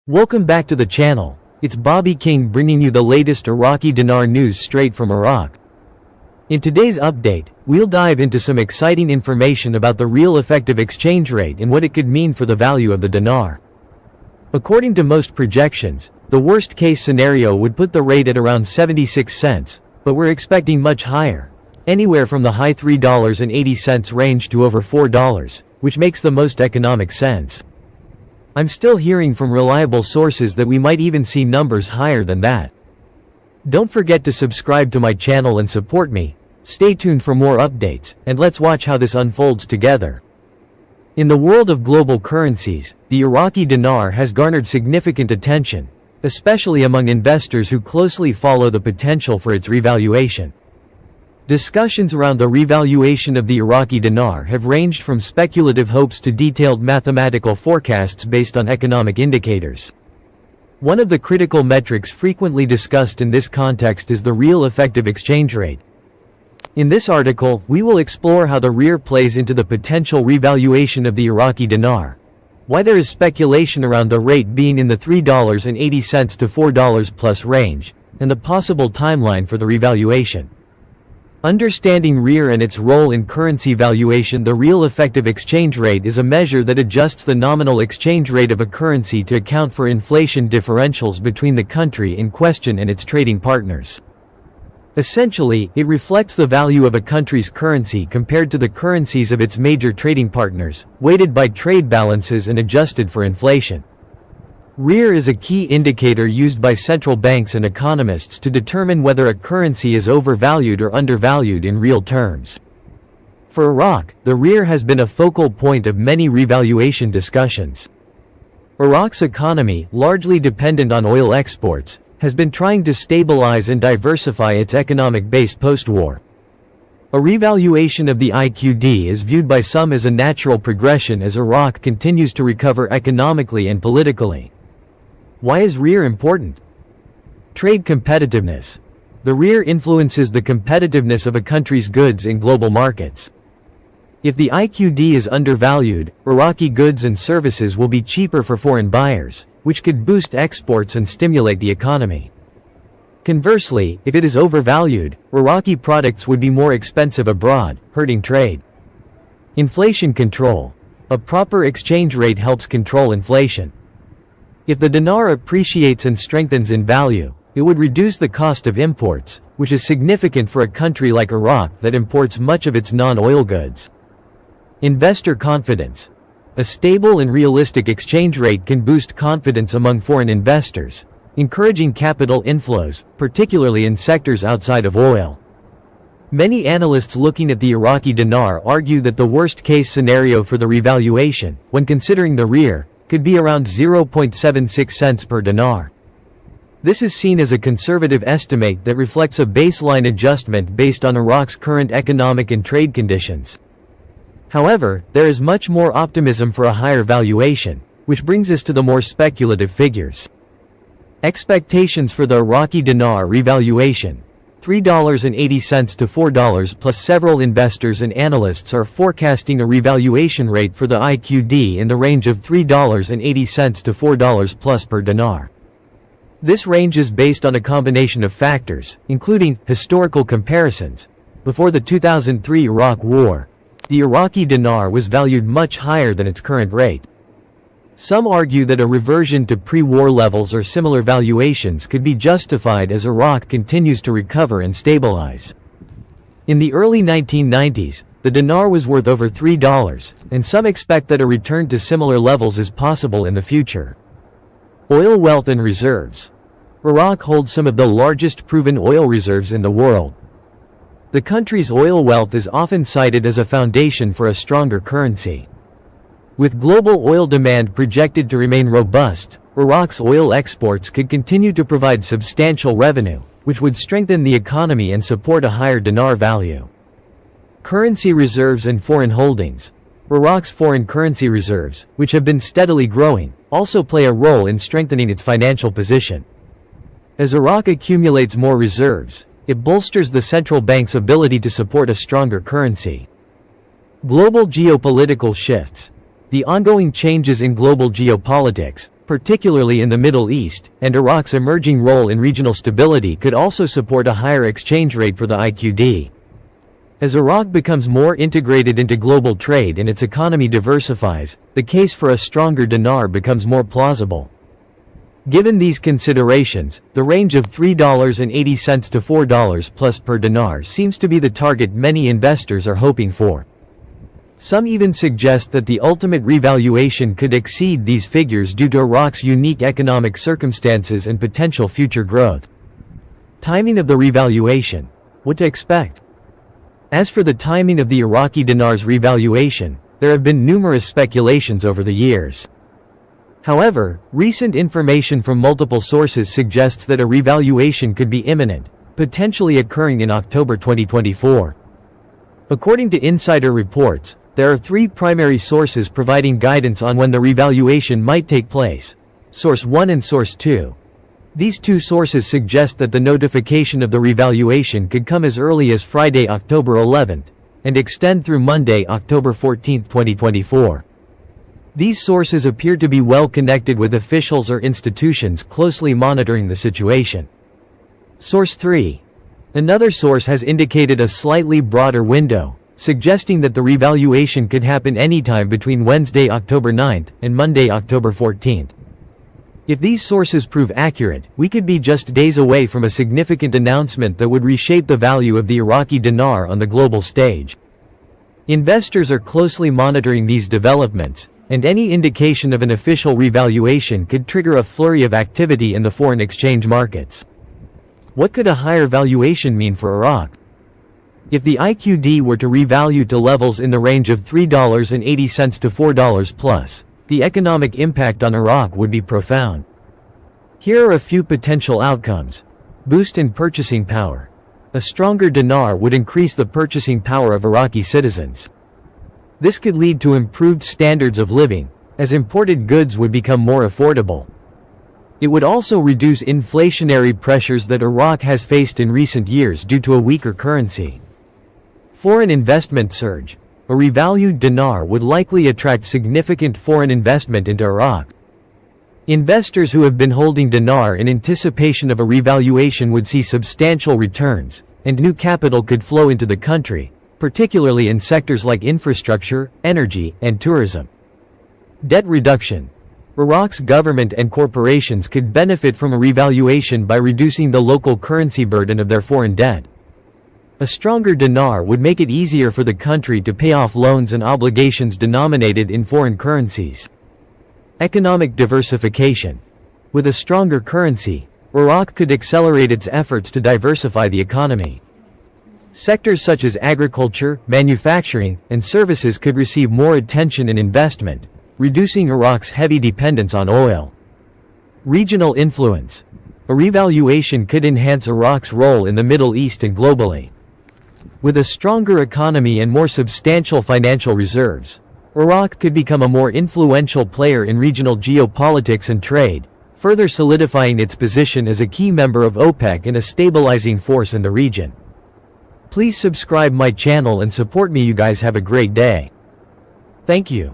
Welcome back to the channel. It's Bobby King bringing you the latest Iraqi dinar news straight from Iraq. In today's update, we'll dive into some exciting information about the real effective exchange rate and what it could mean for the value of the dinar. According to most projections, the worst-case scenario would put the rate at around 76 cents, but we're expecting much higher, anywhere from the high $3.80 range to over $4, which makes the most economic sense. I'm still hearing from reliable sources that we might even see numbers higher than that. Don't forget to subscribe to my channel and support me. Stay tuned for more updates, and let's watch how this unfolds together. In the world of global currencies, the Iraqi dinar has garnered significant attention, especially among investors who closely follow the potential for its revaluation. Discussions around the revaluation of the Iraqi dinar have ranged from speculative hopes to detailed mathematical forecasts based on economic indicators. One of the critical metrics frequently discussed in this context is the real effective exchange rate. In this article, we will explore how the REER plays into the potential revaluation of the Iraqi dinar, why there is speculation around the rate being in the $3.80 to $4 plus range, and the possible timeline for the revaluation. Understanding REER and its role in currency valuation. The real effective exchange rate is a measure that adjusts the nominal exchange rate of a currency to account for inflation differentials between the country in question and its trading partners. Essentially, it reflects the value of a country's currency compared to the currencies of its major trading partners, weighted by trade balances and adjusted for inflation. REER is a key indicator used by central banks and economists to determine whether a currency is overvalued or undervalued in real terms. For Iraq, the REER has been a focal point of many revaluation discussions. Iraq's economy, largely dependent on oil exports, has been trying to stabilize and diversify its economic base post-war. A revaluation of the IQD is viewed by some as a natural progression as Iraq continues to recover economically and politically. Why is REER important? Trade competitiveness. The REER influences the competitiveness of a country's goods in global markets. If the IQD is undervalued, Iraqi goods and services will be cheaper for foreign buyers, which could boost exports and stimulate the economy. Conversely, if it is overvalued, Iraqi products would be more expensive abroad, hurting trade. Inflation control. A proper exchange rate helps control inflation. If the dinar appreciates and strengthens in value, it would reduce the cost of imports, which is significant for a country like Iraq that imports much of its non-oil goods. Investor confidence. A stable and realistic exchange rate can boost confidence among foreign investors, encouraging capital inflows, particularly in sectors outside of oil. Many analysts looking at the Iraqi dinar argue that the worst-case scenario for the revaluation, when considering the REER, could be around 0.76 cents per dinar. This is seen as a conservative estimate that reflects a baseline adjustment based on Iraq's current economic and trade conditions. However, there is much more optimism for a higher valuation, which brings us to the more speculative figures. Expectations for the Iraqi dinar revaluation: $3.80 to $4 plus. Several investors and analysts are forecasting a revaluation rate for the IQD in the range of $3.80 to $4 plus per dinar. This range is based on a combination of factors, including historical comparisons. Before the 2003 Iraq War, the Iraqi dinar was valued much higher than its current rate. Some argue that a reversion to pre-war levels or similar valuations could be justified as Iraq continues to recover and stabilize. In the early 1990s, the dinar was worth over $3, and some expect that a return to similar levels is possible in the future. Oil wealth and reserves. Iraq holds some of the largest proven oil reserves in the world. The country's oil wealth is often cited as a foundation for a stronger currency. With global oil demand projected to remain robust, Iraq's oil exports could continue to provide substantial revenue, which would strengthen the economy and support a higher dinar value. Currency reserves and foreign holdings. Iraq's foreign currency reserves, which have been steadily growing, also play a role in strengthening its financial position. As Iraq accumulates more reserves, it bolsters the central bank's ability to support a stronger currency. Global geopolitical shifts. The ongoing changes in global geopolitics, particularly in the Middle East, and Iraq's emerging role in regional stability could also support a higher exchange rate for the IQD. As Iraq becomes more integrated into global trade and its economy diversifies, the case for a stronger dinar becomes more plausible. Given these considerations, the range of $3.80 to $4 plus per dinar seems to be the target many investors are hoping for. Some even suggest that the ultimate revaluation could exceed these figures due to Iraq's unique economic circumstances and potential future growth. Timing of the revaluation. What to expect? As for the timing of the Iraqi dinar's revaluation, there have been numerous speculations over the years. However, recent information from multiple sources suggests that a revaluation could be imminent, potentially occurring in October 2024. According to insider reports, there are three primary sources providing guidance on when the revaluation might take place: Source 1 and Source 2. These two sources suggest that the notification of the revaluation could come as early as Friday, October 11th, and extend through Monday, October 14, 2024. These sources appear to be well connected with officials or institutions closely monitoring the situation. Source 3. Another source has indicated a slightly broader window, suggesting that the revaluation could happen anytime between Wednesday, October 9th, and Monday, October 14th. If these sources prove accurate, we could be just days away from a significant announcement that would reshape the value of the Iraqi dinar on the global stage. Investors are closely monitoring these developments, and any indication of an official revaluation could trigger a flurry of activity in the foreign exchange markets. What could a higher valuation mean for Iraq? If the IQD were to revalue to levels in the range of $3.80 to $4 plus, the economic impact on Iraq would be profound. Here are a few potential outcomes. Boost in purchasing power. A stronger dinar would increase the purchasing power of Iraqi citizens. This could lead to improved standards of living, as imported goods would become more affordable. It would also reduce inflationary pressures that Iraq has faced in recent years due to a weaker currency. Foreign investment surge. A revalued dinar would likely attract significant foreign investment into Iraq. Investors who have been holding dinar in anticipation of a revaluation would see substantial returns, and new capital could flow into the country, particularly in sectors like infrastructure, energy, and tourism. Debt reduction. Iraq's government and corporations could benefit from a revaluation by reducing the local currency burden of their foreign debt. A stronger dinar would make it easier for the country to pay off loans and obligations denominated in foreign currencies. Economic diversification. With a stronger currency, Iraq could accelerate its efforts to diversify the economy. Sectors such as agriculture, manufacturing, and services could receive more attention and investment, reducing Iraq's heavy dependence on oil. Regional influence. A revaluation could enhance Iraq's role in the Middle East and globally. With a stronger economy and more substantial financial reserves, Iraq could become a more influential player in regional geopolitics and trade, further solidifying its position as a key member of OPEC and a stabilizing force in the region. Please subscribe my channel and support me. You guys have a great day. Thank you.